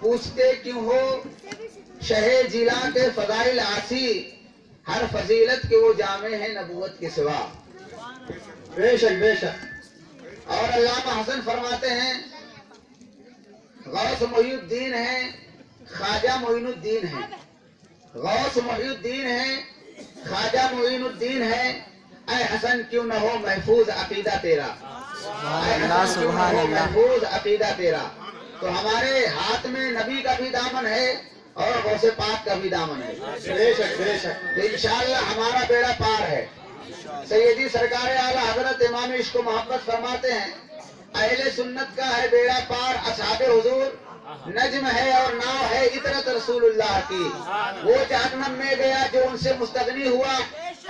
پوچھتے کیوں ہو شہ جلا کے فضائل آسی، ہر فضیلت کے وہ جامع ہیں نبوت کے سوا۔ بے شک بے شک۔ اور علامہ حسن فرماتے ہیں غوث محی الدین ہے، خواجہ معین الدین ہے، غوث محی الدین ہے، خواجہ معین الدین ہے، اے حسن کیوں نہ ہو محفوظ عقیدہ تیرا، اے حسن کیوں نہ ہو محفوظ عقیدہ تیرا۔ تو ہمارے ہاتھ میں نبی کا بھی دامن ہے اور غوث پاک کا بھی دامن ہے، بے شک بے شک۔ تو انشاءاللہ ہمارا بیڑا پار ہے۔ سیدی سرکار اعلیٰ حضرت امام عشق و محبت فرماتے ہیں اہل سنت کا ہے بیڑا پار اصحاب حضور، نجم ہے اور ناؤ ہے اطرت رسول اللہ کی۔ وہ جہنم میں گیا جو ان سے مستغنی ہوا،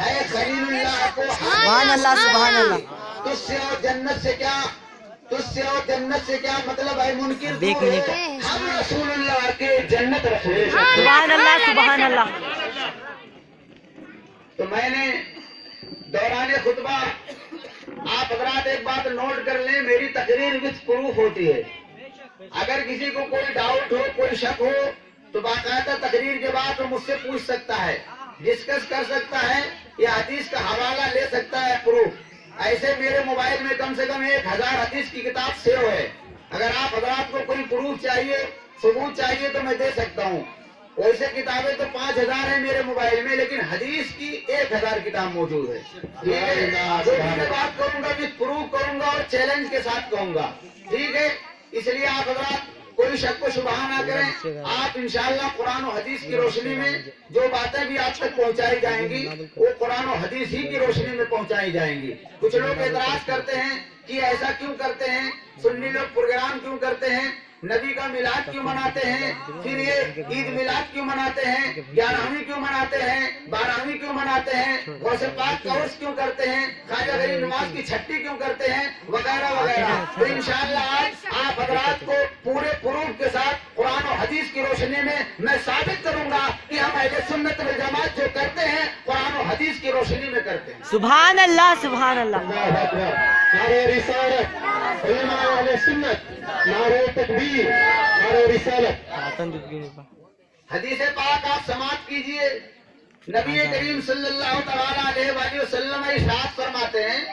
ہے خلیل اللہ کو سبحان اللہ سبحان اللہ۔ تجھ سے اور جنت سے کیا، تجھ سے اور جنت سے کیا مطلب ہے منکر دیکھ دور نہیں ہے، ہم رسول اللہ کے جنت رسول اللہ۔ سبحان اللہ سبحان اللہ۔ تو میں نے دوران خطبہ آپ حضرات ایک بات نوٹ کر لیں، میری تقریر وتھ پروف ہوتی ہے۔ اگر کسی کو کوئی ڈاؤٹ ہو، کوئی شک ہو تو باقاعدہ تقریر کے بعد وہ مجھ سے پوچھ سکتا ہے، ڈسکس کر سکتا ہے، یا حدیث کا حوالہ لے سکتا ہے پروف۔ ایسے میرے موبائل میں کم سے کم 1000 حدیث کی کتاب سیو ہے۔ اگر آپ حضرات کو کوئی پروف چاہیے، ثبوت چاہیے تو میں دے سکتا ہوں۔ ویسے کتابیں تو 5000 ہیں میرے موبائل میں، لیکن حدیث کی 1000 کتاب موجود ہے۔ ٹھیک ہے، جو بھی میں بات کروں گا بھی پروف کروں گا اور چیلنج کے ساتھ کہوں گا، ٹھیک ہے۔ اس لیے آپ حضرات کوئی شک و شبہ نہ کریں، آپ انشاءاللہ قرآن و حدیث کی روشنی میں جو باتیں بھی آپ تک پہنچائی جائیں گی وہ قرآن و حدیث ہی کی روشنی میں پہنچائی جائیں گی۔ کچھ لوگ اعتراض کرتے ہیں کہ ایسا کیوں کرتے ہیں، سنی لوگ پروگرام کیوں کرتے ہیں، نبی کا میلاد کیوں مناتے ہیں، پھر یہ عید میلاد کیوں مناتے ہیں، 11ویں کیوں مناتے ہیں، 12ویں کیوں مناتے ہیں، غوث پاک کا عرس کیوں کرتے ہیں، خواجہ غریب نواز کی چھٹی کیوں کرتے ہیں، وغیرہ وغیرہ۔ تو انشاءاللہ آج آپ حضرات کو پورے پروف کے ساتھ قرآن و حدیث کی روشنی میں ثابت کروں گا کہ ہم اہل سنت والجماعت جو کرتے ہیں قرآن و حدیث کی روشنی میں کرتے ہیں۔ سبحان اللہ سبحان اللہ۔ نعرہ رسالت، علماء اہل سنت، نعرہ تکبیر، نعرہ رسالت۔ حدیث پاک آپ سماعت کیجئے۔ نبی کریم صلی اللہ تعالیٰ علیہ وآلہ وسلم ارشاد فرماتے ہیں،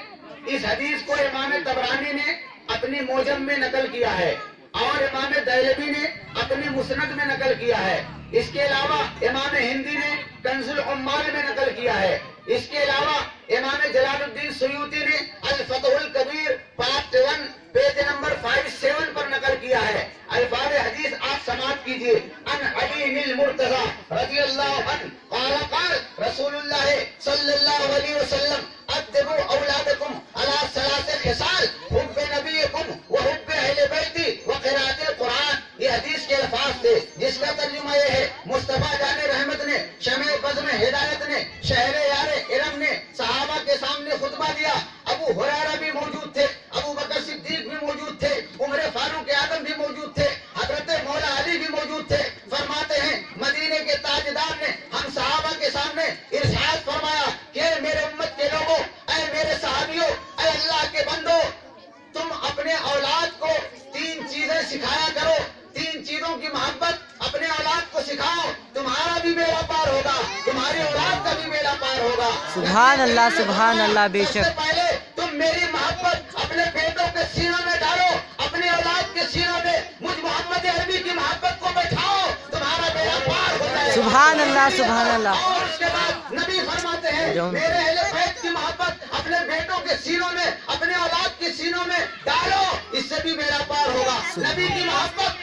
اس حدیث کو امام طبرانی نے اپنی موجم میں نقل کیا ہے اور امام دہلوی نے اپنی مسند میں نقل کیا ہے۔ اس کے علاوہ امام ہندی نے کنز العمال میں نقل کیا ہے۔ اس کے علاوہ امام جلال الدین سیوطی نے الفتح الکبیر پارٹ 1 پیج نمبر 57 پر نقل کیا ہے۔ الفاظ حدیث آپ سماعت کیجئے۔ ان علی المرتضی رضی اللہ عنہ قال قال رسول اللہ صلی اللہ علیہ وسلم ادبوا اولادکم علی 3 خصال حب نبیکم وحب اہل بیتی وقراءۃ القرآن۔ یہ حدیث کے الفاظ تھے جس کا ترجمہ یہ ہے، مصطفیٰ جان رحمت نے، شمع بزم ہدایت نے، شہر یار علم نے صحابہ کے سامنے خطبہ دیا۔ ابو ہریرہ بھی موجود تھے، ابو بکر صدیق بھی موجود تھے، عمر فاروق اعظم بھی موجود تھے، حضرت مولا علی بھی موجود تھے۔ فرماتے ہیں مدینے کے تاجدار نے ہم صحابہ کے سامنے ارشاد فرمایا کہ میرے امت کے لوگوں، اے میرے صحابیوں، اے اللہ کے بندو، تم اپنے اولاد کو 3 چیزیں سکھایا کرو، 3 چیزوں کی محبت اپنے اولاد کو سکھاؤ، تمہارا بھی بیڑا پار ہوگا، تمہاری اولاد کا بھی بیڑا پار ہوگا۔ سبحان اللہ سبحان اللہ۔ بے سب سے شک پہلے تم میری محبت اپنے بیٹوں کے سینوں میں ڈالو، اپنے اولاد کے سینوں میں مجھ محمد عربی کی محبت کو بٹھاؤ، تمہارا بیڑا پار ہو جائے گا۔ سبحان اللہ سبحان اللہ۔ اور اس کے بعد نبی فرماتے ہیں میرے اہل بیت کی محبت اپنے بیٹوں کے سینوں میں، اپنے اولاد کے سینوں میں ڈالو، اس سے بھی بیڑا پار ہوگا۔ نبی کی محبت